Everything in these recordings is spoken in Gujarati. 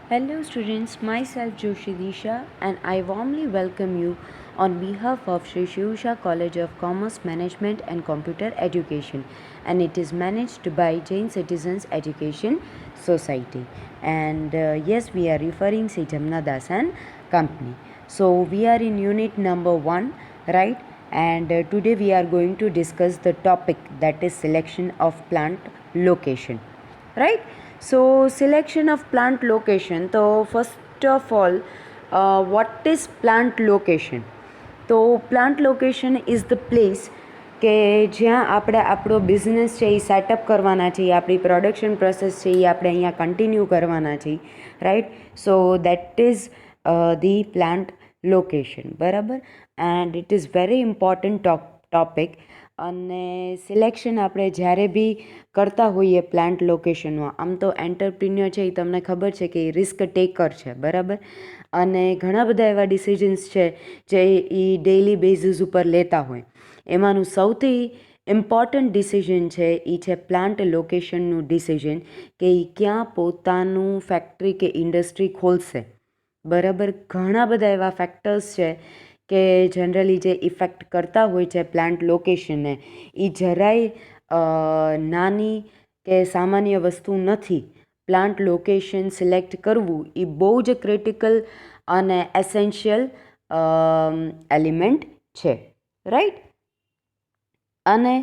Hello students, myself Joshi Disha and I warmly welcome you on behalf of Sri Shivusha College of Commerce Management and Computer Education, and it is managed by Jain Citizens Education Society. And yes, we are referring to Jamna Das and Company. So we are in unit number 1, right? And today we are going to discuss the topic, that is selection of plant location, right? So selection of plant location. So first of all, what is plant location? તો plant location is the place કે જ્યાં આપણે આપણો બિઝનેસ છે એ સેટઅપ કરવાના છીએ, આપણી પ્રોડક્શન પ્રોસેસ છે એ આપણે અહીંયા કન્ટિન્યુ કરવાના છીએ, right. So that is the plant location, બરાબર. And it is very important topic. અને સિલેક્શન આપણે જ્યારે બી કરતા હોઈએ પ્લાન્ટ લોકેશનમાં, આમ તો એન્ટરપ્રિન્યોર છે એ તમને ખબર છે કે એ રિસ્ક ટેકર છે, બરાબર. અને ઘણા બધા એવા ડિસિઝન્સ છે જે એ ડેઇલી બેઝિસ ઉપર લેતા હોય. એમાંનું સૌથી ઇમ્પોર્ટન્ટ ડિસિઝન છે એ છે પ્લાન્ટ લોકેશનનું ડિસિઝન, કે એ ક્યાં પોતાનું ફેક્ટરી કે ઇન્ડસ્ટ્રી ખોલશે, બરાબર. ઘણા બધા એવા ફેક્ટર્સ છે કે જનરલી જે ઇફેક્ટ કરતા હોય છે પ્લાન્ટ લોકેશનને. એ જરાય નાની કે સામાન્ય વસ્તુ નથી. પ્લાન્ટ લોકેશન સિલેક્ટ કરવું એ બહુ જ ક્રિટિકલ અને એસેન્શિયલ એલિમેન્ટ છે, રાઈટ. અને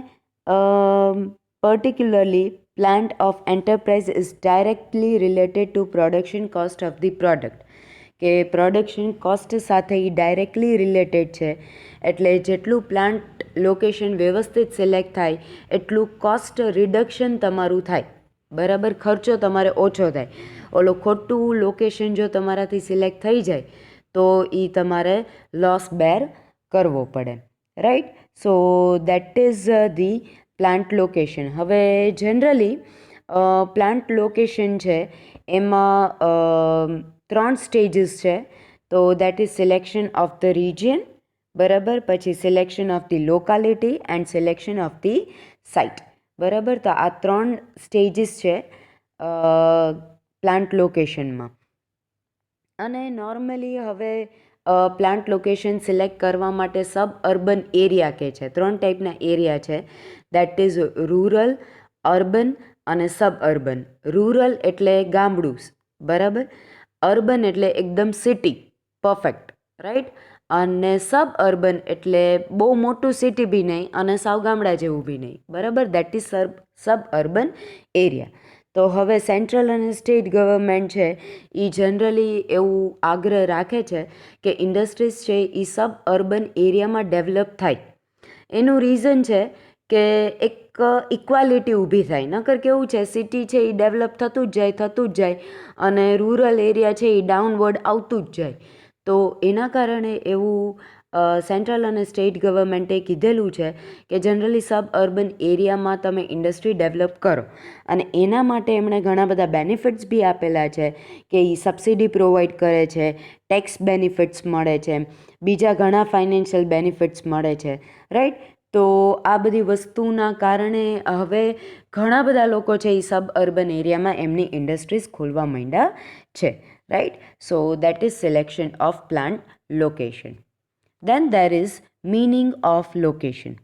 particularly plant of enterprise is directly related to production cost of the product, કે પ્રોડક્શન કોસ્ટ સાથે એ ડાયરેક્ટલી રિલેટેડ છે. એટલે જેટલું પ્લાન્ટ લોકેશન વ્યવસ્થિત સિલેક્ટ થાય એટલું કોસ્ટ રિડક્શન તમારું થાય, બરાબર. ખર્ચો તમારે ઓછો થાય. ઓલો ખોટું લોકેશન જો તમારાથી સિલેક્ટ થઈ જાય તો એ તમારે લોસ બેર કરવો પડે, right. So that is the plant location. હવે જનરલી પ્લાન્ટ લોકેશન છે એમાં 3 સ્ટેજીસ છે. તો that is selection of the region, બરાબર. પછી selection of the locality and selection of the site, બરાબર. તો આ 3 સ્ટેજીસ છે પ્લાન્ટ લોકેશનમાં. અને નોર્મલી હવે પ્લાન્ટ લોકેશન સિલેક્ટ કરવા માટે સબ અર્બન એરિયા કહે છે. 3 ટાઈપના એરિયા છે, દેટ ઇઝ રૂરલ, અર્બન અને સબ અર્બન. રૂરલ એટલે ગામડું, બરાબર. અર્બન એટલે એકદમ સિટી, પરફેક્ટ, રાઈટ. અને સબ અર્બન એટલે બહુ મોટું સિટી બી નહીં અને સાવ ગામડા જેવું બી નહીં, બરાબર. That is sub urban area. તો હવે સેન્ટ્રલ અને સ્ટેટ ગવર્મેન્ટ છે એ જનરલી એવું આગ્રહ રાખે છે કે ઇન્ડસ્ટ્રીઝ છે એ સબ અર્બન એરિયામાં ડેવલપ થાય. એનું રીઝન છે કે એક ઇક્વાલિટી ઊભી થાય. નકર કેવું છે, સિટી છે એ ડેવલપ થતું જ જાય અને રૂરલ એરિયા છે એ ડાઉનવર્ડ આવતું જ જાય. તો એના કારણે એવું સેન્ટ્રલ અને સ્ટેટ ગવર્મેન્ટે કીધેલું છે કે જનરલી સબ અર્બન એરિયામાં તમે ઇન્ડસ્ટ્રી ડેવલપ કરો. અને એના માટે એમણે ઘણા બધા બેનિફિટ્સ બી આપેલા છે, કે એ સબસિડી પ્રોવાઈડ કરે છે, ટેક્સ બેનિફિટ્સ મળે છે, બીજા ઘણા ફાઇનાન્શિયલ બેનિફિટ્સ મળે છે, રાઈટ. તો આ બધી વસ્તુના કારણે હવે ઘણા બધા લોકો છે એ સબ અર્બન એરિયામાં એમની ઇન્ડસ્ટ્રીઝ ખોલવા માંડ્યા છે, right. So that is selection of plant location. Then there is meaning of location.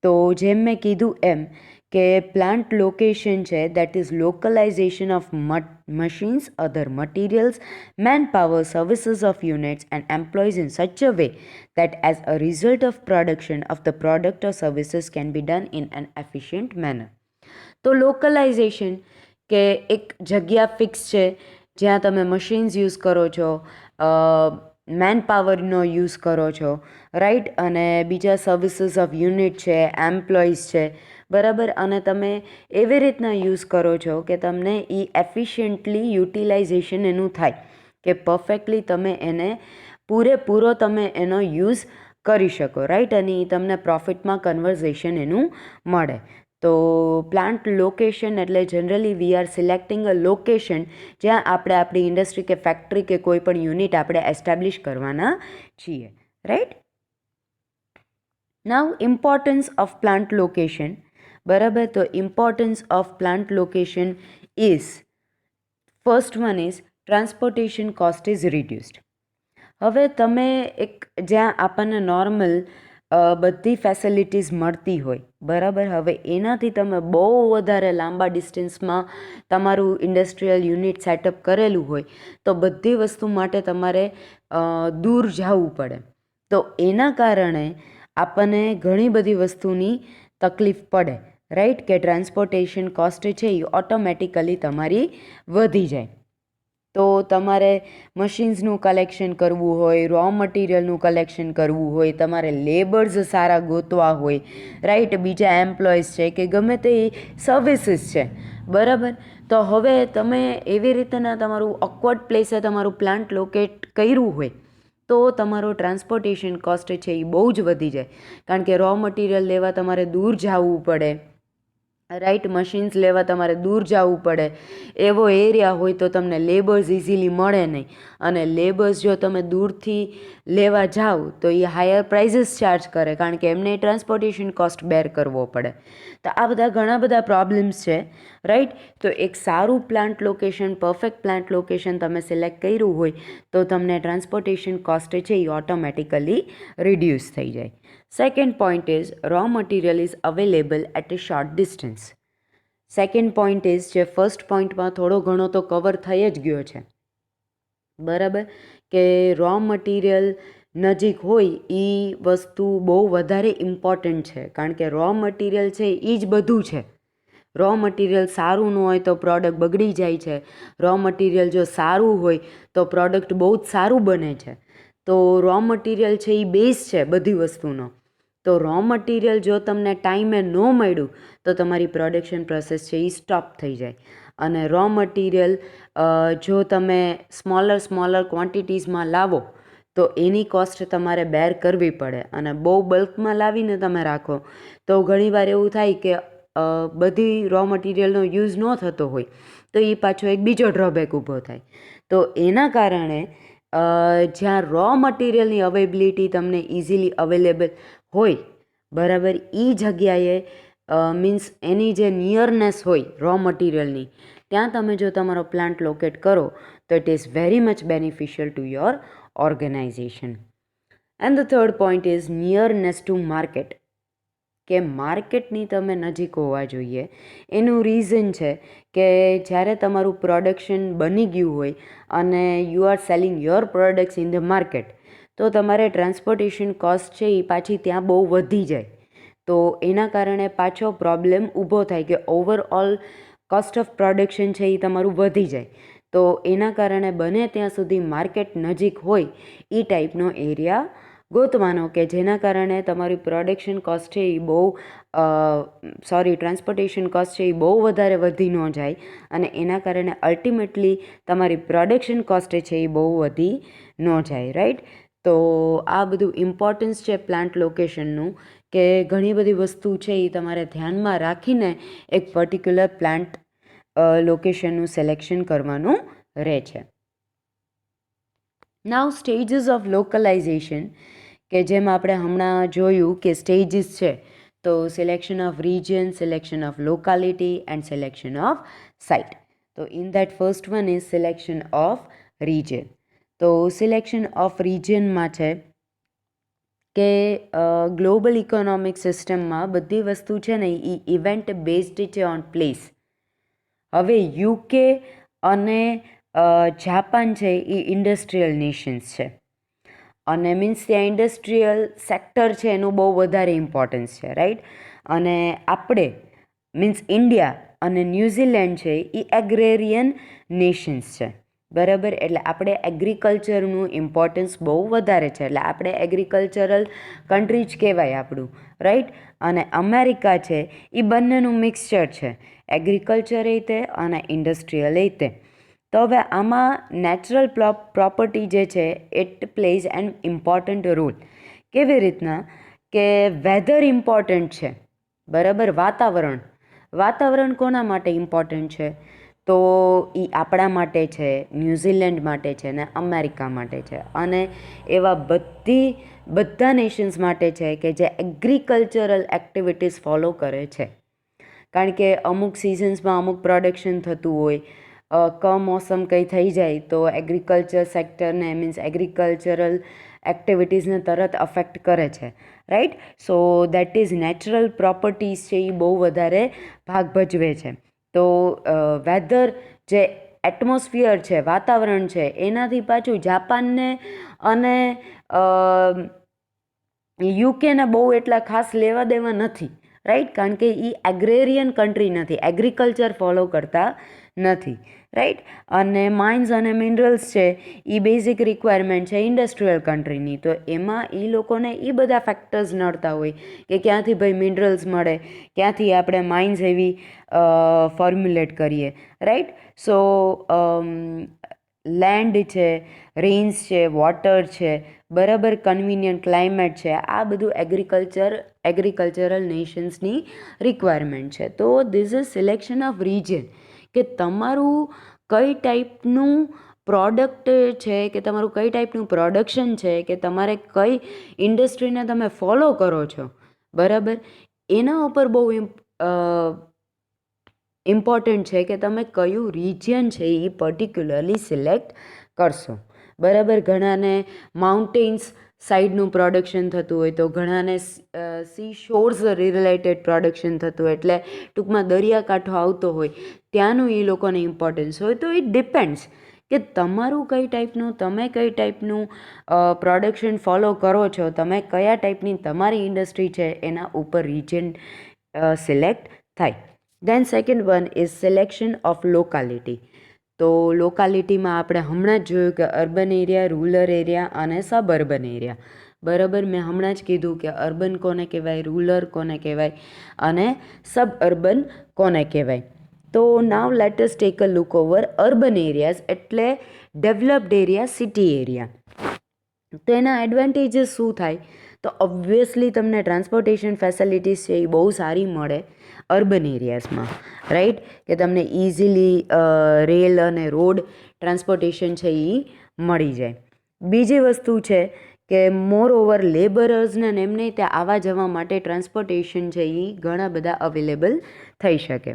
તો જેમ મેં કીધું એમ કે પ્લાન્ટ લોકેશન છે that is localisation of machines, other materials, manpower, services of units and employees in such a way that as a result of production of the product or services can be done in an efficient manner. તો લોકલાઇઝેશન કે એક જગ્યા ફિક્સ છે જ્યાં તમે મશીન્સ યુઝ કરો છો, મેન પાવરનો યુઝ કરો છો, રાઈટ. અને બીજા સર્વિસીસ ઓફ યુનિટ છે, એમ્પ્લોઈઝ છે, બરાબર. અને તમે એવી રીતના યુઝ કરો છો કે તમને એ એફિશિયન્ટલી યુટિલાઇઝેશન એનું થાય, કે પરફેક્ટલી તમે એને પૂરેપૂરો તમે એનો યુઝ કરી શકો, રાઈટ. અને એ તમને પ્રોફિટમાં કન્વર્ઝેશન એનું મળે. તો પ્લાન્ટ લોકેશન એટલે generally we are selecting a location જ્યાં આપણે આપણી ઇન્ડસ્ટ્રી કે ફેક્ટરી કે કોઈ પણ યુનિટ આપણે એસ્ટાબ્લિશ કરવાના છીએ, right. Now importance of plant location, બરાબર. તો importance of plant location is, first one is transportation cost is reduced. હવે તમે જ્યાં આપણને નોર્મલ બધી ફેસિલિટીઝ મળતી હોય, બરાબર, હવે એનાથી તમે બહુ વધારે લાંબા ડિસ્ટન્સમાં તમારું ઇન્ડસ્ટ્રીયલ યુનિટ સેટઅપ કરેલું હોય તો બધી વસ્તુ માટે તમારે દૂર જવું પડે. તો એના કારણે આપણને ઘણી બધી વસ્તુની તકલીફ પડે, રાઈટ, કે ટ્રાન્સપોર્ટેશન કોસ્ટ છે એ ઓટોમેટિકલી તમારી વધી જાય. તો તમારે મશીન્સનું કલેક્શન કરવું હોય, રો મટીરિયલનું કલેક્શન કરવું હોય, તમારે લેબર્સ સારા ગોતવા હોય, રાઈટ, બીજા એમ્પ્લોઈઝ છે કે ગમે તે સર્વિસીસ છે, બરાબર. તો હવે તમે એવી રીતના તમારું ઓકવર્ડ પ્લેસે તમારું પ્લાન્ટ લોકેટ કર્યું હોય તો તમારો ટ્રાન્સપોર્ટેશન કોસ્ટ છે એ બહુ જ વધી જાય, કારણ કે રો મટીરિયલ લેવા તમારે દૂર જવું પડે, રાઈટ, મશીન્સ લેવા તમારે દૂર જવું પડે. એવો એરિયા હોય તો તમને લેબર્સ ઇઝીલી મળે નહીં, અને લેબર્સ જો તમે દૂરથી લેવા જાઓ તો એ હાયર પ્રાઇઝીસ ચાર્જ કરે, કારણ કે એમને ટ્રાન્સપોર્ટેશન કોસ્ટ બેર કરવો પડે. તો આ બધા ઘણા બધા પ્રોબ્લેમ્સ છે, રાઈટ. તો એક સારું plant location, perfect plant location તમે સિલેક્ટ કર્યું હોય તો તમને ટ્રાન્સપોર્ટેશન કોસ્ટ છે એ ઓટોમેટિકલી રિડ્યુસ થઈ જાય. Second point is raw material is available at a short distance. Second point is, જે ફર્સ્ટ પોઈન્ટમાં થોડો ઘણો તો કવર થઈ જ ગયો છે, બરાબર, કે રો મટીરિયલ નજીક હોય એ વસ્તુ બહુ વધારે ઇમ્પોર્ટન્ટ છે, કારણ કે રો મટીરિયલ છે એ જ બધું છે. રો મટીરિયલ સારું ન હોય તો પ્રોડક્ટ બગડી જાય છે, રો મટીરિયલ જો સારું હોય તો પ્રોડક્ટ બહુ જ સારું બને છે. તો રો મટીરિયલ છે એ બેઝ છે બધી વસ્તુનો. તો રો મટીરિયલ જો તમને ટાઈમે ન મળ્યું તો તમારી પ્રોડક્શન પ્રોસેસ છે એ સ્ટોપ થઈ જાય. અને રો મટીરિયલ જો તમે સ્મોલર ક્વોન્ટિટીઝમાં લાવો તો એની કોસ્ટ તમારે બેર કરવી પડે, અને બહુ બલ્કમાં લાવીને તમે રાખો તો ઘણીવાર એવું થાય કે બધી રો મટીરિયલનો યુઝ ન થતો હોય તો એ પાછો એક બીજો ડ્રોબેક ઊભો થાય. તો એના કારણે જ્યાં રો મટીરિયલની અવેબિલિટી તમને ઇઝીલી અવેલેબલ હોય, બરાબર, એ જગ્યાએ મીન્સ એની જે નિયરનેસ હોય રો મટીરિયલની, ત્યાં તમે જો તમારો પ્લાન્ટ લોકેટ કરો તો it is very much beneficial to your organisation. And the third point is nearness to market, કે માર્કેટની તમે નજીક હોવા જોઈએ. એનું રીઝન છે કે જ્યારે તમારું પ્રોડક્શન બની ગયું હોય અને you are selling your products in the market તો તમારે ટ્રાન્સપોર્ટેશન કોસ્ટ છે એ પાછી ત્યાં બહુ વધી જાય. તો એના કારણે પાછો પ્રોબ્લેમ ઊભો થાય કે ઓવરઓલ કોસ્ટ ઓફ પ્રોડક્શન છે એ તમારું વધી જાય. તો એના કારણે બને ત્યાં સુધી માર્કેટ નજીક હોય એ ટાઈપનો એરિયા ગોતવાનો, કે જેના કારણે તમારી પ્રોડક્શન કોસ્ટ છે એ ટ્રાન્સપોર્ટેશન કોસ્ટ છે એ બહુ વધારે વધી ન જાય, અને એના કારણે અલ્ટિમેટલી તમારી પ્રોડક્શન કોસ્ટ છે એ બહુ વધી ન જાય, રાઈટ. તો આ બધું ઇમ્પોર્ટન્સ છે પ્લાન્ટ લોકેશનનું, કે ઘણી બધી વસ્તુ છે એ તમારે ધ્યાનમાં રાખીને એક પર્ટિક્યુલર પ્લાન્ટ લોકેશનનું સિલેક્શન કરવાનું રહે છે. નાઉ સ્ટેજીસ ઓફ લોકલાઇઝેશન, કે જેમ આપણે હમણાં જોયું કે સ્ટેજીસ છે, તો selection of region, selection of locality and selection of site. તો in that first one is selection of region. તો સિલેક્શન ઓફ રિજનમાં છે કે ગ્લોબલ ઇકોનોમિક સિસ્ટમમાં બધી વસ્તુ છે ને એ ઇવેન્ટ બેઝડ છે ઓન પ્લેસ. હવે યુકે અને જાપાન છે એ ઇન્ડસ્ટ્રીયલ નેશન્સ છે, અને મીન્સ ત્યાં ઇન્ડસ્ટ્રીયલ સેક્ટર છે એનું બહુ વધારે ઇમ્પોર્ટન્સ છે, રાઈટ. અને આપણે મીન્સ ઇન્ડિયા અને ન્યૂઝીલેન્ડ છે એ એગ્રેરિયન નેશન્સ છે, બરાબર. એટલે આપણે એગ્રીકલ્ચરનું ઇમ્પોર્ટન્સ બહુ વધારે છે, એટલે આપણે એગ્રીકલ્ચરલ કન્ટ્રી જ કહેવાય આપણું, રાઈટ. અને અમેરિકા છે એ બંનેનું મિક્સચર છે, એગ્રીકલ્ચર એ તે અને ઇન્ડસ્ટ્રીયલ એ તે. તો હવે આમાં નેચરલ પ્રોપર્ટી જે છે it plays an important role. કેવી રીતના કે વેધર ઇમ્પોર્ટન્ટ છે, બરાબર. વાતાવરણ કોના માટે ઇમ્પોર્ટન્ટ છે? તો એ આપણા માટે છે, ન્યૂઝીલેન્ડ માટે છે ને અમેરિકા માટે છે, અને એવા બધા નેશન્સ માટે છે કે જે એગ્રીકલ્ચરલ એક્ટિવિટીઝ ફોલો કરે છે. કારણ કે અમુક સિઝન્સમાં અમુક પ્રોડક્શન થતું હોય, કમોસમ કંઈ થઈ જાય તો એગ્રીકલ્ચર સેક્ટરને મીન્સ એગ્રીકલ્ચરલ એક્ટિવિટીઝને તરત અફેક્ટ કરે છે, right. So that is natural properties છે એ બહુ વધારે ભાગ ભજવે છે. તો વેધર જે એટમોસ્ફિયર છે, વાતાવરણ છે, એનાથી પાછું જાપાનને અને યુકેને બહુ એટલા ખાસ લેવા દેવા નથી, રાઈટ, કારણ કે એ એગ્રેરિયન કન્ટ્રી નથી, એગ્રીકલ્ચર ફોલો કરતા નથી, રાઈટ. અને માઇન્સ અને મિનરલ્સ છે એ બેઝિક રિક્વાયરમેન્ટ છે ઇન્ડસ્ટ્રીયલ કન્ટ્રીની, તો એમાં એ લોકોને એ બધા ફેક્ટર્સ નડતા હોય કે ક્યાંથી ભાઈ મિનરલ્સ મળે, ક્યાંથી આપણે માઇન્સ એવી ફોર્મ્યુલેટ કરીએ, રાઈટ. સો લેન્ડ છે, રેન્સ છે, વોટર છે, બરાબર, કન્વિનિયન્ટ ક્લાઇમેટ છે, આ બધું એગ્રીકલ્ચરલ નેશન્સની રિક્વાયરમેન્ટ છે. તો this is selection of region, કે તમારું કઈ ટાઈપનું પ્રોડક્ટ છે, કે તમારું કઈ ટાઈપનું પ્રોડક્શન છે, કે તમારે કઈ ઇન્ડસ્ટ્રીને તમે ફોલો કરો છો, બરાબર, એના ઉપર બહુ ઇમ્પોર્ટન્ટ છે કે તમે કયું રિજિયન છે એ પર્ટિક્યુલરલી સિલેક્ટ કરશો, બરાબર. ઘણાને માઉન્ટેન્સ સાઈડનું પ્રોડક્શન થતું હોય, તો ઘણાને સી શોર્સ રિલેટેડ પ્રોડક્શન થતું હોય, એટલે ટૂંકમાં દરિયાકાંઠો આવતો હોય ત્યાંનું એ લોકોને ઇમ્પોર્ટન્સ હોય. તો ઇટ ડિપેન્ડ્સ કે તમારું કઈ ટાઈપનું, તમે કઈ ટાઈપનું પ્રોડક્શન ફોલો કરો છો, તમે કયા ટાઈપની તમારી ઇન્ડસ્ટ્રી છે એના ઉપર રિજન સિલેક્ટ થાય. Then second one is selection of locality. તો લોકાલિટીમાં આપણે હમણાં જ જોયું કે અર્બન એરિયા, રૂરલ એરિયા અને સબઅર્બન એરિયા, બરાબર. મેં હમણાં જ કીધું કે અર્બન કોને કહેવાય, રૂરલ કોને કહેવાય અને સબઅર્બન કોને કહેવાય. તો નાવ let us take a look over urban areas, એટલે ડેવલપ્ડ એરિયા, સિટી એરિયા. તો એના એડવાન્ટેજીસ શું થાય, તો ઓબ્વિયસલી તમને ટ્રાન્સપોર્ટેશન ફેસિલિટીઝ છે એ બહુ સારી મળે અર્બન એરિયાઝમાં, રાઈટ, કે તમને ઇઝીલી રેલ અને રોડ ટ્રાન્સપોર્ટેશન છે એ મળી જાય. બીજી વસ્તુ છે કે મોર ઓવર લેબરર્સને એમને ત્યાં આવવા જવા માટે ટ્રાન્સપોર્ટેશન છે એ ઘણા બધા અવેલેબલ થઈ શકે.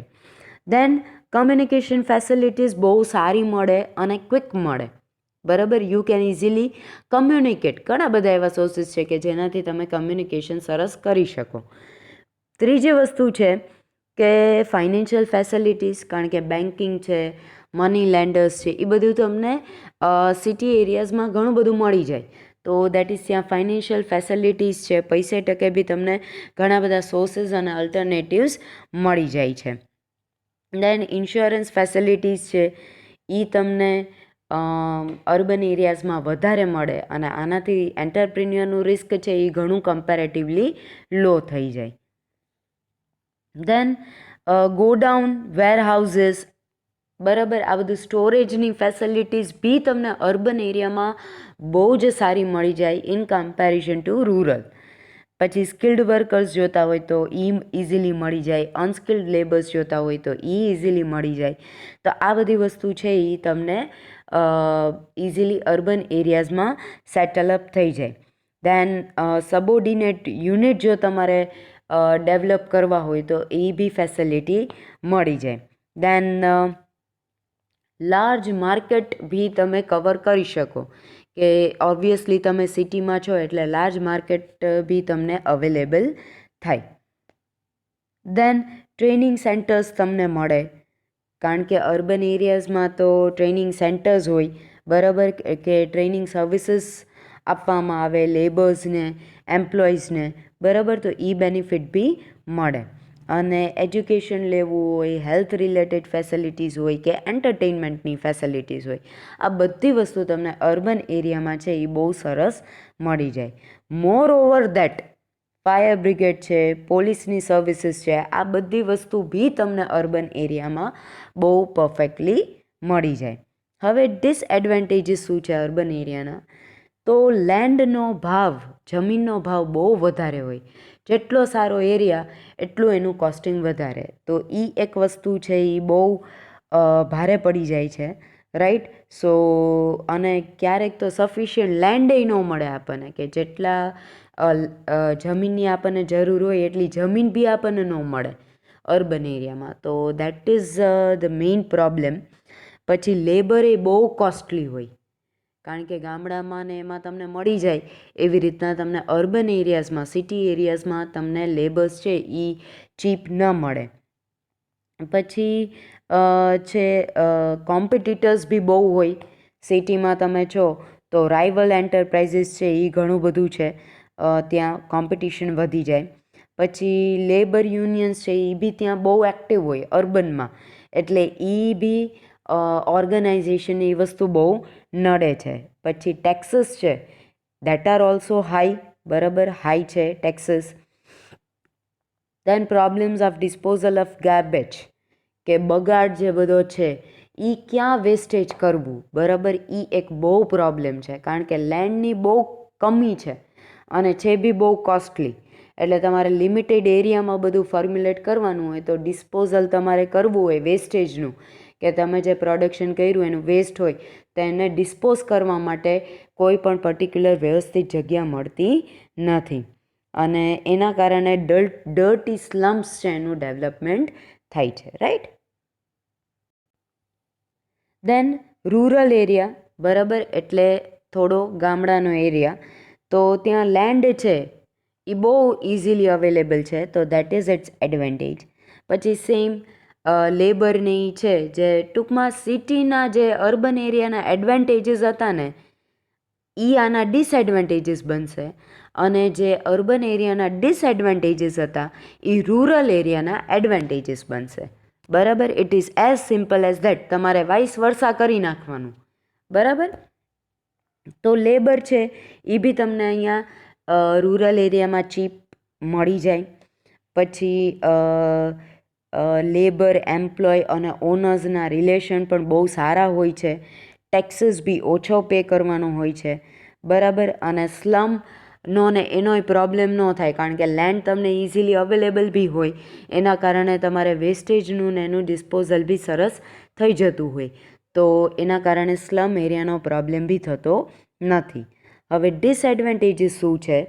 દેન કમ્યુનિકેશન ફેસિલિટીઝ બહુ સારી મળે અને ક્વિક મળે, બરાબર. યુ કેન ઇઝીલી કમ્યુનિકેટ, ઘણા બધા એવા સોર્સિસ છે કે જેનાથી તમે કમ્યુનિકેશન સરસ કરી શકો. ત્રીજી વસ્તુ છે કે ફાઇનાન્શિયલ ફેસિલિટીઝ, કારણ કે બેન્કિંગ છે, મની લેન્ડર્સ છે, એ બધું તમને સિટી એરિયાઝમાં ઘણું બધું મળી જાય. તો દેટ ઇઝ ત્યાં ફાઇનાન્શિયલ ફેસિલિટીઝ છે, પૈસે ટકે બી તમને ઘણા બધા સોર્સિસ અને અલ્ટરનેટિવ્સ મળી જાય છે. દેન ઇન્સ્યોરન્સ ફેસિલિટીઝ છે એ તમને અર્બન એરિયાઝમાં વધારે મળે અને આનાથી એન્ટરપ્રિન્યોરનું રિસ્ક છે એ ઘણું કમ્પેરેટિવલી લો થઈ જાય. દેન ગોડાઉન, વેરહાઉસીસ, બરાબર, આ બધું સ્ટોરેજની ફેસિલિટીઝ બી તમને અર્બન એરિયામાં બહુ જ સારી મળી જાય ઇન કમ્પેરિઝન ટુ રૂરલ. પછી સ્કિલ્ડ વર્કર્સ જોતા હોય તો એ ઇઝીલી મળી જાય, અનસ્કિલ્ડ લેબર્સ જોતા હોય તો એ ઇઝીલી મળી જાય. તો આ બધી વસ્તુ છે એ તમને ઇઝીલી અર્બન એરિયાઝમાં સેટલઅપ થઈ જાય. દેન સબઓર્ડિનેટ યુનિટ જો તમારે ડેવલપ કરવા હોય તો એ બી ફેસિલિટી મળી જાય. દેન લાર્જ માર્કેટ બી તમે કવર કરી શકો, કે ઓબ્વિયસલી તમે સિટીમાં છો એટલે લાર્જ માર્કેટ બી તમને અવેલેબલ થાય. દેન ટ્રેનિંગ સેન્ટર્સ તમને મળે, કારણ કે અર્બન એરિયાઝમાં તો ટ્રેનિંગ સેન્ટર્સ હોય, બરાબર, કે ટ્રેનિંગ સર્વિસીસ આપવામાં આવે લેબર્સને, એમ્પ્લોઈઝને, બરાબર. તો એ બેનિફિટ બી મળે. અને એજ્યુકેશન લેવું હોય, હેલ્થ રિલેટેડ ફેસિલિટીઝ હોય કે એન્ટરટેઇનમેન્ટની ફેસિલિટીઝ હોય, આ બધી વસ્તુ તમને અર્બન એરિયામાં છે એ બહુ સરસ મળી જાય. મોર ઓવર દેટ ફાયર બ્રિગેડ છે, પોલીસની સર્વિસીસ છે, આ બધી વસ્તુ બી તમને અર્બન એરિયામાં બહુ પરફેક્ટલી મળી જાય. હવે ડિસએડવાન્ટેજીસ શું છે અર્બન એરિયાના, તો લેન્ડનો ભાવ, જમીનનો ભાવ બહુ વધારે હોય, જેટલો સારો એરિયા એટલું એનું કોસ્ટિંગ વધારે. તો એ એક વસ્તુ છે એ બહુ ભારે પડી જાય છે, રાઈટ. સો અને ક્યારેક તો સફિશિયન્ટ લેન્ડે ન મળે આપણને, કે જેટલા જમીનની આપણને જરૂર હોય એટલી જમીન બી આપણને ન મળે અર્બન એરિયામાં. તો that is the main problem. પછી લેબર એ બહુ કોસ્ટલી હોય, કારણ કે ગામડામાં ને એમાં તમને મળી જાય, એવી રીતના તમને અર્બન એરિયાઝમાં, સિટી એરિયાઝમાં તમને લેબર્સ છે એ ચીપ ન મળે. પછી છે કોમ્પિટિટર્સ બી બહુ હોય. સિટીમાં તમે છો તો રાઇવલ એન્ટરપ્રાઇઝીસ છે એ ઘણું બધું છે, ત્યાં કોમ્પિટિશન વધી જાય. પછી લેબર યુનિયન્સ છે એ બી ત્યાં બહુ એક્ટિવ હોય અર્બનમાં, એટલે એ બી ઓર્ગેનાઇઝેશન એ વસ્તુ બહુ નડે છે. પછી ટેક્સીસ છે દેટ આર ઓલ્સો હાઈ, બરાબર, હાઈ છે taxes. Then problems of disposal of garbage, કે બગાડ જે બધો છે એ ક્યાં વેસ્ટેજ કરવું, બરાબર, એ એક બહુ પ્રોબ્લેમ છે, કારણ કે લેન્ડની બહુ કમી છે અને છે બી બહુ કોસ્ટલી. એટલે તમારે લિમિટેડ એરિયામાં બધું ફોર્મ્યુલેટ કરવાનું હોય તો ડિસ્પોઝલ તમારે કરવું હોય વેસ્ટેજનું, કે તમે જે પ્રોડક્શન કર્યું એનું વેસ્ટ હોય તો એને ડિસ્પોઝ કરવા માટે કોઈ પણ પર્ટિક્યુલર વ્યવસ્થિત જગ્યા મળતી નથી, અને એના કારણે ડર્ટી સ્લમ્સ છે એનું ડેવલપમેન્ટ થાય છે, રાઈટ. દેન રૂરલ એરિયા, બરાબર, એટલે થોડો ગામડાનો એરિયા, તો ત્યાં લેન્ડ છે એ બહુ ઇઝીલી અવેલેબલ છે, તો દેટ ઇઝ ઇટ્સ એડવાન્ટેજ. પછી સેમ લેબરની છે, જે ટૂંકમાં સિટીના જે અર્બન એરિયાના એડવાન્ટેજીસ હતા ને એ આના ડિસએડવાન્ટેજીસ બનશે, અને જે અર્બન એરિયાના ડિસએડવાન્ટેજીસ હતા એ રૂરલ એરિયાના એડવાન્ટેજીસ બનશે, બરાબર. It is as simple as that. તમારે વાઇસ વર્સા કરી નાખવાનું, બરાબર. તો લેબર છે એ બી તમને અહીંયા રૂરલ એરિયામાં ચીપ મળી જાય. પછી લેબર, એમ્પ્લોય અને ઓનર્સના રિલેશન પણ બહુ સારા હોય છે. ટેક્સીસ બી ઓછો પે કરવાનો હોય છે, બરાબર. અને સ્લમનો ને એનોય પ્રોબ્લેમ ન થાય, કારણ કે લેન્ડ તમને ઇઝીલી અવેલેબલ બી હોય, એના કારણે તમારે વેસ્ટેજનું ને એનું ડિસ્પોઝલ બી સરસ થઈ જતું હોય, તો એના કારણે સ્લમ એરિયાનો પ્રોબ્લેમ બી થતો નથી. હવે ડિસએડવાન્ટેજીસ શું છે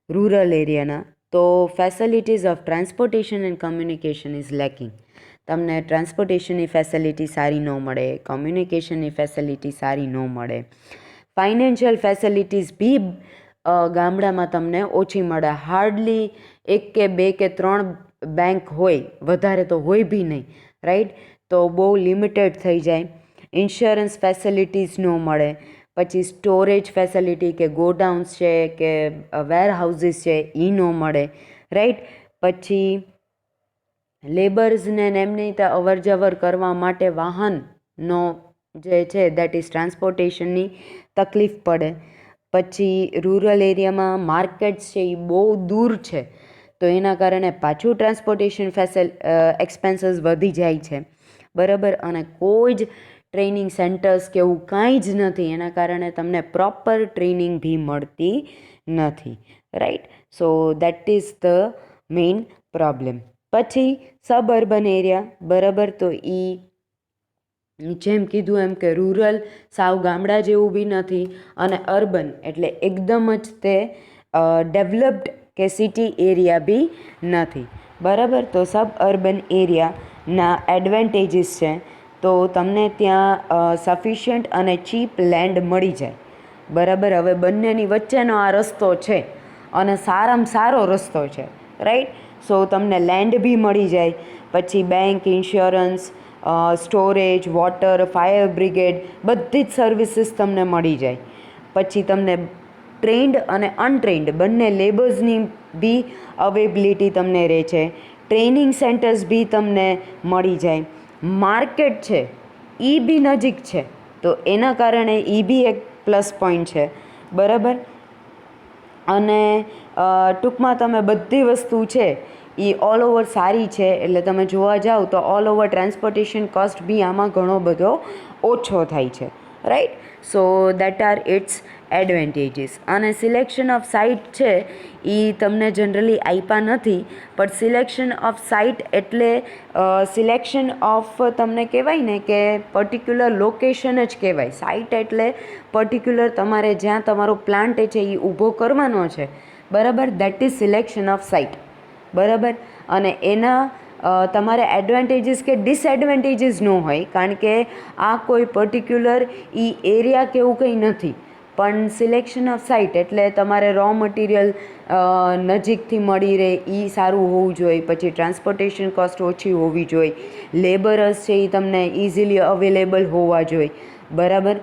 રૂરલ એરિયાના? તો facilities of transportation and communication is lacking. તમને ટ્રાન્સપોર્ટેશનની ફેસિલિટી સારી ન મળે, કમ્યુનિકેશનની ફેસિલિટી સારી ન મળે. ફાઇનાન્શિયલ ફેસિલિટીઝ બી ગામડામાં તમને ઓછી મળે. હાર્ડલી 1 કે 2 કે 3 બેંક હોય, વધારે તો હોય બી નહીં, રાઈટ. તો બહુ લિમિટેડ થઈ જાય. ઇન્સ્યોરન્સ ફેસિલિટીઝ ન મળે. પછી સ્ટોરેજ ફેસિલિટી, કે ગોડાઉન્સ છે કે વેર હાઉસીસ છે એ ન મળે, રાઈટ. પછી લેબર્સને એમની રીતે અવર જવર કરવા માટે વાહનનો જે છે દેટ ઇઝ ટ્રાન્સપોર્ટેશનની તકલીફ પડે. પછી રૂરલ એરિયામાં માર્કેટ્સ છે એ બહુ દૂર છે, તો એના કારણે પાછું ટ્રાન્સપોર્ટેશન એક્સપેન્સીસ વધી જાય છે, બરાબર. અને કોઈ જ ટ્રેનિંગ સેન્ટર્સ કે એવું કાંઈ જ નથી, એના કારણે તમને પ્રોપર ટ્રેનિંગ બી મળતી નથી, right. So that is the main problem. પછી સબ અર્બન એરિયા, બરાબર, તો એ જેમ કીધું એમ કે રૂરલ સાવ ગામડા જેવું બી નથી, અને અર્બન એટલે એકદમ જ તે ડેવલપ્ડ કે સિટી એરિયા બી નથી, બરાબર. તો સબ અર્બન એરિયાના એડવાન્ટેજીસ છે, તો તમને ત્યાં સફિશિયન્ટ અને ચીપ લેન્ડ મળી જાય, બરાબર. હવે બંનેની વચ્ચેનો આ રસ્તો છે, અને સારામાં સારો રસ્તો છે, રાઈટ. સો તમને લેન્ડ બી મળી જાય, પછી bank, insurance, storage, water, fire brigade, બધી જ સર્વિસીસ તમને મળી જાય. પછી તમને ટ્રેન્ડ અને અનટ્રેન્ડ બંને લેબર્સની બી અવેબિલિટી તમને રહે છે. ટ્રેનિંગ સેન્ટર્સ બી તમને મળી જાય. માર્કેટ છે એ બી નજીક છે, તો એના કારણે એ બી એક પ્લસ પોઈન્ટ છે, બરાબર. અને ટૂંકમાં તમે બધી વસ્તુ છે એ ઓલ ઓવર સારી છે, એટલે તમે જોવા જાઓ તો ઓલ ઓવર ટ્રાન્સપોર્ટેશન કોસ્ટ બી આમાં ઘણો બધો ઓછો થાય છે, right. So that are its advantages. અને સિલેક્શન ઓફ સાઇટ છે એ તમને જનરલી આપ્યા નથી, પણ સિલેક્શન ઓફ સાઇટ એટલે સિલેક્શન ઓફ તમને કહેવાય ને કે પર્ટિક્યુલર લોકેશન જ કહેવાય. સાઇટ એટલે પર્ટિક્યુલર તમારે જ્યાં તમારો પ્લાન્ટ છે એ ઊભો કરવાનો છે, બરાબર, that is selection of site, બરાબર. અને એના તમારે એડવાન્ટેજીસ કે ડિસએડવાન્ટેજીસ ન હોય, કારણ કે આ કોઈ પર્ટિક્યુલર એરિયા કે એવું કંઈ નથી. પણ સિલેક્શન ઓફ સાઇટ એટલે તમારે રો મટીરિયલ નજીકથી મળી રહે એ સારું હોવું જોઈએ, પછી ટ્રાન્સપોર્ટેશન કોસ્ટ ઓછી હોવી જોઈએ, લેબરર્સ છે એ તમને ઇઝીલી અવેલેબલ હોવા જોઈએ, બરાબર,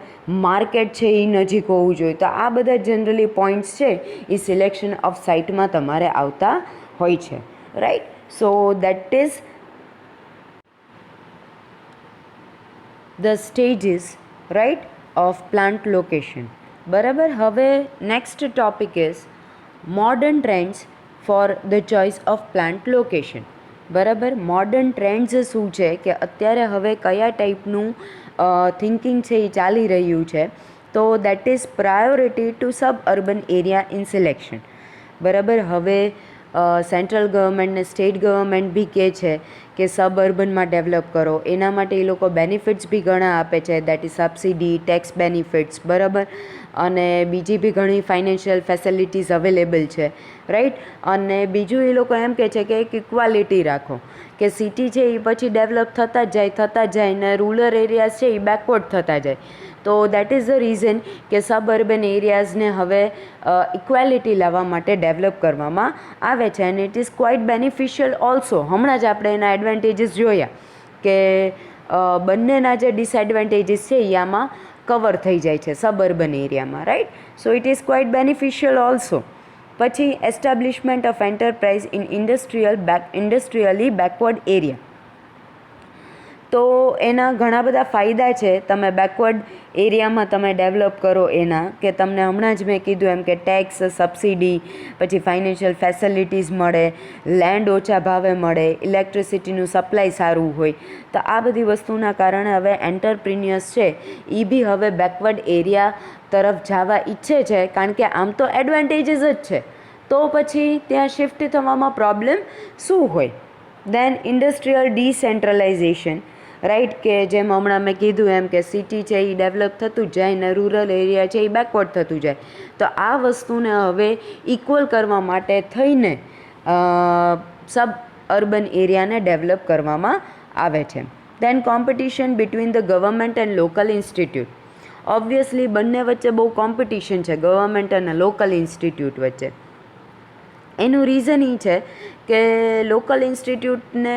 માર્કેટ છે એ નજીક હોવું જોઈએ. તો આ બધા જનરલી પોઈન્ટ્સ છે એ સિલેક્શન ઓફ સાઇટમાં તમારે આવતા હોય છે, right. So that is the stages, right, of plant location, બરાબર. હવે next topic is modern trends for the choice of plant location, બરાબર. મોડર્ન ટ્રેન્ડ્સ શું છે કે અત્યારે હવે કયા ટાઈપનું થિંકિંગ છે એ ચાલી રહ્યું છે, તો that is priority to suburban area in selection, બરાબર. હવે સેન્ટ્રલ ગવર્મેન્ટ ને સ્ટેટ ગવર્મેન્ટ બી કહે છે કે સબ અર્બનમાં ડેવલપ કરો, એના માટે એ લોકો બેનિફિટ્સ બી ઘણા આપે છે, that is subsidy, tax benefits, બરાબર, અને બીજી બી ઘણી ફાઇનાન્શિયલ ફેસિલિટીઝ અવેલેબલ છે, રાઈટ. અને બીજું એ લોકો એમ કહે છે કે એક ઇક્વાલિટી રાખો, કે સિટી છે એ પછી ડેવલપ થતા જ જાય ને રૂરલ એરિયાઝ છે એ બેકવર્ડ થતા જાય. તો દેટ ઇઝ ધ રીઝન કે સબ અર્બન એરિયાઝને હવે ઇક્વાલિટી લાવવા માટે ડેવલપ કરવામાં આવે છે, and it is quite beneficial also. હમણાં જ આપણે એના એડવાન્ટેજીસ જોયા કે બંનેના જે ડિસએડવાન્ટેજીસ છે એ આમાં કવર થઈ જાય છે સબ અર્બન એરિયામાં, right. So it is quite beneficial also. પછી establishment of enterprise in industrially backward area, તો એના ઘણા બધા ફાયદા છે. તમે બેકવર્ડ એરિયામાં તમે ડેવલપ કરો એના, કે તમને હમણાં જ મેં કીધું એમ કે ટેક્સ, સબસિડી, પછી ફાઇનાન્શિયલ ફેસિલિટીઝ મળે, લેન્ડ ઓછા ભાવે મળે, ઇલેક્ટ્રિસિટીનું સપ્લાય સારું હોય. તો આ બધી વસ્તુના કારણે હવે એન્ટરપ્રિન્યર્સ છે એ બી હવે બેકવર્ડ એરિયા તરફ જવા ઈચ્છે છે, કારણ કે આમ તો એડવાન્ટેજીસ જ છે, તો પછી ત્યાં શિફ્ટ થવામાં પ્રોબ્લેમ શું હોય. દેન ઇન્ડસ્ટ્રીયલ ડિસેન્ટ્રલાઇઝેશન, રાઈટ, કે જેમ હમણાં મેં કીધું એમ કે સિટી છે એ ડેવલપ થતું જાય ને રૂરલ એરિયા છે એ બેકવર્ડ થતું જાય. તો આ વસ્તુને હવે ઇક્વલ કરવા માટે થઈને સબ અર્બન એરિયાને ડેવલપ કરવામાં આવે છે. Then competition between the government and local institute, obviously બંને વચ્ચે બહુ કોમ્પિટિશન છે, ગવર્મેન્ટ અને લોકલ ઇન્સ્ટિટ્યૂટ વચ્ચે. એનું રીઝન એ છે કે લોકલ ઇન્સ્ટિટ્યૂટને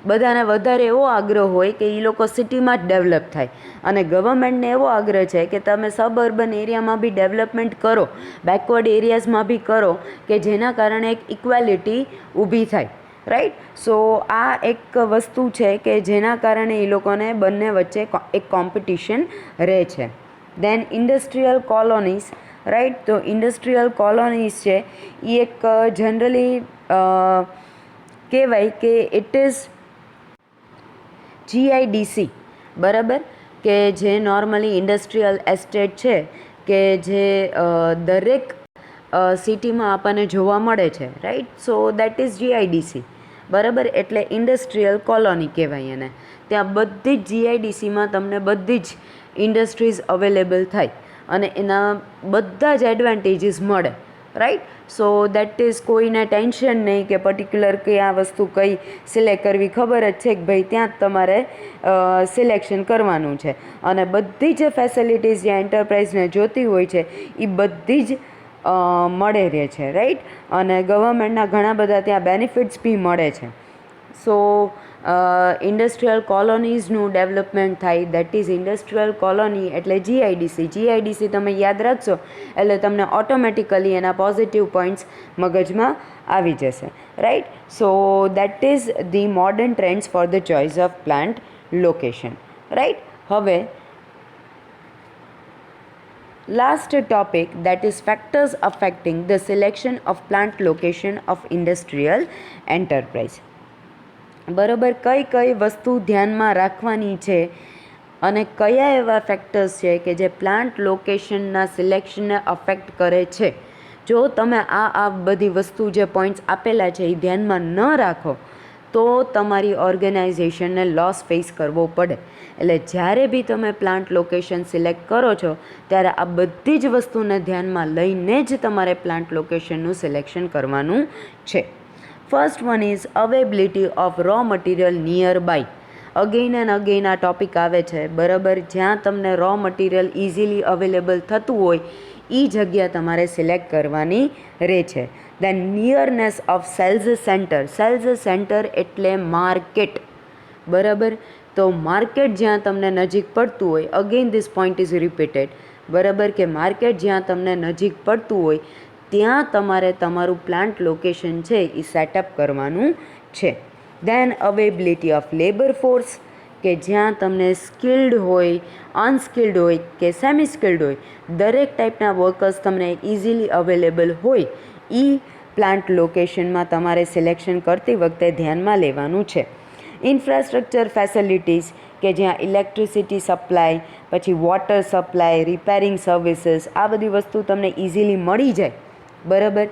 બધાને વધારે એવો આગ્રહ હોય કે એ લોકો સિટીમાં જ ડેવલપ થાય, અને ગવર્મેન્ટને એવો આગ્રહ છે કે તમે સબ અર્બન એરિયામાં બી ડેવલપમેન્ટ કરો, બેકવર્ડ એરિયાઝમાં બી કરો, કે જેના કારણે એક ઇક્વાલિટી ઊભી થાય, રાઈટ. સો આ એક વસ્તુ છે કે જેના કારણે એ લોકોને બંને વચ્ચે એક કોમ્પિટિશન રહે છે. દેન ઇન્ડસ્ટ્રીયલ કોલોનીઝ, રાઈટ. તો ઇન્ડસ્ટ્રીયલ કોલોનીઝ છે એ એક જનરલી કહેવાય કે ઇટ ઇઝ GIDC, બરાબર, કે જે નોર્મલી ઇન્ડસ્ટ્રીયલ એસ્ટેટ છે કે જે દરેક સિટીમાં આપણને જોવા મળે છે, right. So that is GIDC, બરાબર. એટલે ઇન્ડસ્ટ્રીયલ કોલોની કહેવાય એને. ત્યાં બધી જ GIDCમાં તમને બધી જ ઇન્ડસ્ટ્રીઝ અવેલેબલ થાય અને એના બધા જ એડવાન્ટેજીસ મળે, રાઈટ. સો દેટ ઇઝ કોઈને ટેન્શન નહીં કે પર્ટિક્યુલર કે આ વસ્તુ કઈ સિલેક્ટ કરવી, ખબર જ છે કે ભાઈ ત્યાં જ તમારે સિલેક્શન કરવાનું છે, અને બધી જ ફેસિલિટીઝ જે એન્ટરપ્રાઇઝને જોતી હોય છે એ બધી જ મળે રહે છે, રાઈટ. અને ગવર્મેન્ટના ઘણા બધા ત્યાં બેનિફિટ્સ બી મળે છે. સો ઇન્ડસ્ટ્રીયલ કોલોનીઝનું ડેવલપમેન્ટ થાય, દેટ ઇઝ ઇન્ડસ્ટ્રીયલ કોલોની એટલે GIDC તમે યાદ રાખશો એટલે તમને ઓટોમેટિકલી એના પોઝિટિવ પોઈન્ટ્સ મગજમાં આવી જશે, right. So that is the modern trends for the choice of plant location, right. હવે last topic, that is factors affecting the selection of plant location of industrial enterprise, બરાબર. કઈ કઈ વસ્તુ ધ્યાનમાં રાખવાની છે અને કયા એવા ફેક્ટર્સ છે કે જે પ્લાન્ટ લોકેશનના સિલેક્શનને અફેક્ટ કરે છે. જો તમે આ બધી વસ્તુ જે પોઈન્ટ્સ આપેલા છે એ ધ્યાનમાં ન રાખો તો તમારી ઓર્ગેનાઇઝેશનને લોસ ફેસ કરવો પડે. એટલે જ્યારે બી તમે પ્લાન્ટ લોકેશન સિલેક્ટ કરો છો ત્યારે આ બધી જ વસ્તુને ધ્યાનમાં લઈને જ તમારે પ્લાન્ટ લોકેશનનું સિલેક્શન કરવાનું છે. First one is availability of raw material nearby. Again and again આ ટોપિક આવે છે, બરાબર. જ્યાં તમને રો મટીરિયલ ઇઝીલી અવેલેબલ થતું હોય એ જગ્યા તમારે સિલેક્ટ કરવાની રહે છે. Then nearness of sales centre. Sales centre એટલે માર્કેટ, બરાબર. તો માર્કેટ જ્યાં તમને નજીક પડતું હોય, again this point is repeated, બરાબર, કે માર્કેટ જ્યાં તમને નજીક પડતું હોય ત્યાં તમારે તમારું પ્લાન્ટ લોકેશન છે એ સેટઅપ કરવાનું છે. દેન અવેબિલિટી ઓફ લેબર ફોર્સ, કે જ્યાં તમને સ્કિલ્ડ હોય, અનસ્કિલ્ડ હોય કે સેમી સ્કિલ્ડ હોય, દરેક ટાઈપના વર્કર્સ તમને ઇઝીલી અવેલેબલ હોય એ પ્લાન્ટ લોકેશનમાં તમારે સિલેક્શન કરતી વખતે ધ્યાનમાં લેવાનું છે. ઇન્ફ્રાસ્ટ્રક્ચર ફેસિલિટીઝ, કે જ્યાં ઇલેક્ટ્રિસિટી સપ્લાય, પછી વોટર સપ્લાય, રિપેરિંગ સર્વિસીસ, આ બધી વસ્તુ તમને ઇઝીલી મળી જાય, બરાબર,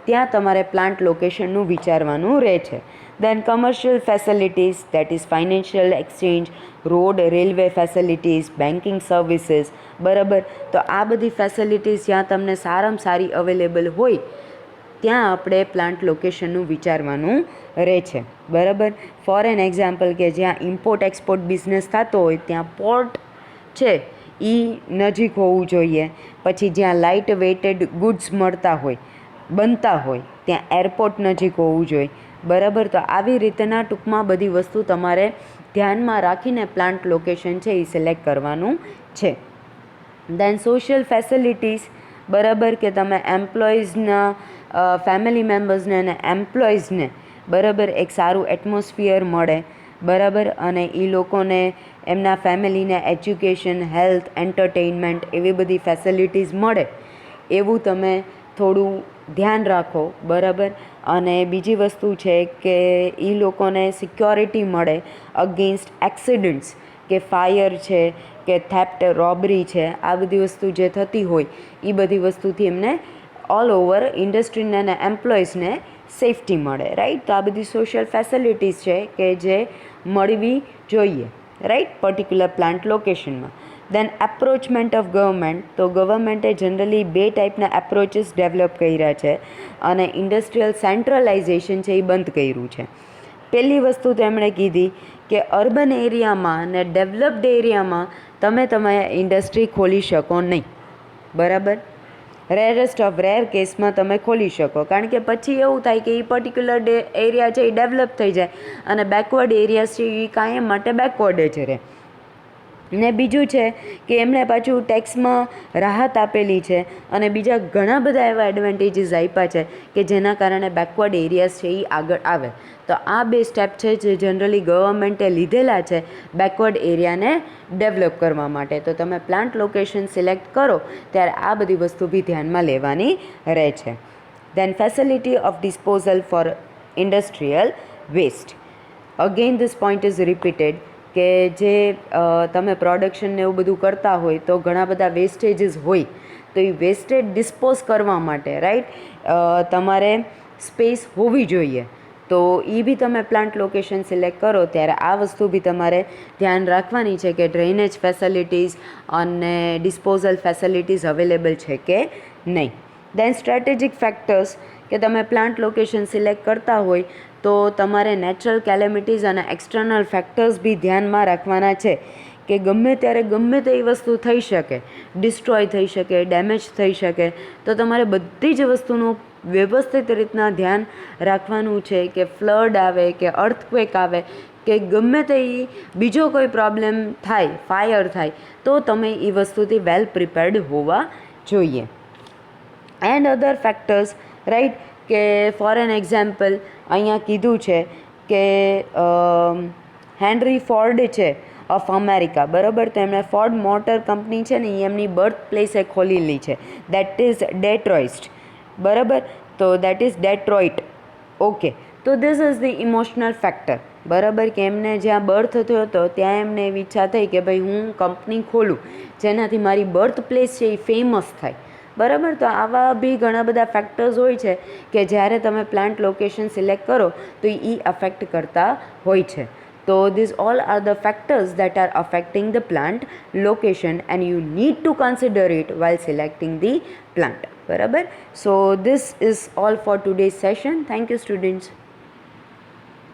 ત્યાં તમારે પ્લાન્ટ લોકેશનનું વિચારવાનું રહે છે. Then commercial facilities, that is financial exchange, road railway facilities, banking services, બરાબર. તો આ બધી ફેસિલિટીઝ જ્યાં તમને સારામાં સારી અવેલેબલ હોય ત્યાં આપણે પ્લાન્ટ લોકેશનનું વિચારવાનું રહે છે, બરાબર. ફોર એન એક્ઝામ્પલ, કે જ્યાં ઇમ્પોર્ટ એક્સપોર્ટ બિઝનેસ થતો હોય ત્યાં પોર્ટ છે એ નજીક હોવું જોઈએ. પછી જ્યાં લાઇટ વેઇટેડ ગુડ્સ બનતા હોય ત્યાં એરપોર્ટ નજીક હોવું જોઈએ, બરાબર. તો આવી રીતના ટૂંકમાં બધી વસ્તુ તમારે ધ્યાનમાં રાખીને પ્લાન્ટ લોકેશન છે એ સિલેક્ટ કરવાનું છે. દેન સોશિયલ ફેસિલિટીઝ, બરાબર, કે તમે એમ્પ્લોઈઝના ફેમિલી મેમ્બર્સને અને એમ્પ્લોઈઝને, બરાબર, એક સારું એટમોસ્ફિયર મળે, બરાબર, અને એ લોકોને એમના ફેમિલીને એજ્યુકેશન, હેલ્થ, એન્ટરટેઇનમેન્ટ એવી બધી ફેસિલિટીઝ મળે એવું તમે થોડું ધ્યાન રાખો, બરાબર. અને બીજી વસ્તુ છે કે એ લોકોને સિક્યોરિટી મળે અગેન્સ્ટ એક્સિડન્ટ્સ, કે ફાયર છે કે થેફ્ટ, રોબરી છે, આ બધી વસ્તુ જે થતી હોય એ બધી વસ્તુથી એમને ઓલ ઓવર ઇન્ડસ્ટ્રીને અને એમ્પ્લોઈઝને સેફટી મળે, રાઈટ. તો આ બધી સોશિયલ ફેસિલિટીઝ છે કે જે મળવી જોઈએ, રાઈટ, પર્ટિક્યુલર પ્લાન્ટ લોકેશનમાં. દેન એપ્રોચમેન્ટ ઓફ ગવર્મેન્ટ, તો ગવર્મેન્ટે જનરલી 2 ટાઈપના એપ્રોચીસ ડેવલપ કર્યા છે અને ઇન્ડસ્ટ્રીયલ સેન્ટ્રલાઇઝેશન છે એ બંધ કર્યું છે. પહેલી વસ્તુ તેમણે કીધી કે અર્બન એરિયામાં અને ડેવલપ્ડ એરિયામાં તમે તમારી ઇન્ડસ્ટ્રી ખોલી શકો નહીં, બરાબર. રેરેસ્ટ ઓફ રેર કેસમાં તમે ખોલી શકો, કારણ કે પછી એવું થાય કે એ પર્ટિક્યુલર એરિયા છે એ ડેવલપ થઈ જાય અને બેકવર્ડ એરિયા છે એ કાયમ માટે બેકવર્ડ જ રહે. ને બીજું છે કે એમણે પાછું ટેક્સમાં રાહત આપેલી છે અને બીજા ઘણા બધા એવા એડવાન્ટેજીસ આપ્યા છે કે જેના કારણે બેકવર્ડ એરિયાઝ છે એ આગળ આવે. તો આ 2 સ્ટેપ છે જે જનરલી ગવર્મેન્ટે લીધેલા છે બેકવર્ડ એરિયાને ડેવલપ કરવા માટે. તો તમે પ્લાન્ટ લોકેશન સિલેક્ટ કરો ત્યારે આ બધી વસ્તુ બી ધ્યાનમાં લેવાની રહે છે. Then facility of disposal for industrial waste. Again this point is repeated, કે જે તમે પ્રોડક્શન ને એવું બધું કરતા હોય તો ઘણા બધા વેસ્ટેજીસ હોય, તો એ વેસ્ટેજ ડિસ્પોઝ કરવા માટે, રાઈટ, તમારે સ્પેસ હોવી જોઈએ. તો એ બી તમે પ્લાન્ટ લોકેશન સિલેક્ટ કરો ત્યારે આ વસ્તુ બી તમારે ધ્યાન રાખવાની છે કે ડ્રેનેજ ફેસિલિટીઝ અને ડિસ્પોઝલ ફેસિલિટીઝ અવેલેબલ છે કે નહીં. દેન સ્ટ્રેટેજિક ફેક્ટર્સ, કે તમે પ્લાન્ટ લોકેશન સિલેક્ટ કરતા હોય તો તમારે નેચરલ કેલેમિટીઝ અને એક્સટર્નલ ફેક્ટર્સ બી ધ્યાનમાં રાખવાના છે કે ગમે ત્યારે ગમે તે વસ્તુ થઈ શકે, ડિસ્ટ્રોય થઈ શકે, ડેમેજ થઈ શકે. તો તમારે બધી જ વસ્તુનું વ્યવસ્થિત રીતના ધ્યાન રાખવાનું છે કે ફ્લડ આવે કે અર્થક્વેક આવે કે ગમે તે બીજો કોઈ પ્રોબ્લેમ થાય, ફાયર થાય, તો તમે એ વસ્તુથી વેલ પ્રિપેર્ડ હોવા જોઈએ. એન્ડ અધર ફેક્ટર્સ, રાઈટ, કે ફોર એન એક્ઝામ્પલ અહીંયા કીધું છે કે હેનરી ફોર્ડ છે ઓફ અમેરિકા, બરાબર. તો એમણે ફોર્ડ મોટર કંપની છે ને એ એમની બર્થ પ્લેસે ખોલેલી છે, દેટ ઇઝ ડેટ્રોઇટ, બરાબર. તો દેટ ઇઝ ડેટ્રોઇટ, ઓકે. તો this is the emotional factor, બરાબર, કે એમને જ્યાં બર્થ થયો હતો ત્યાં એમને એવી ઈચ્છા થઈ કે ભાઈ હું કંપની ખોલું જેનાથી મારી બર્થ પ્લેસ છે એ ફેમસ થાય, બરાબર. તો આવા બી ઘણા બધા ફેક્ટર્સ હોય છે કે જ્યારે તમે પ્લાન્ટ લોકેશન સિલેક્ટ કરો તો એ અફેક્ટ કરતા હોય છે. So these all are the factors that are affecting the plant location and you need to consider it while selecting the plant. બરાબર. So this is all for today's session. Thank you students.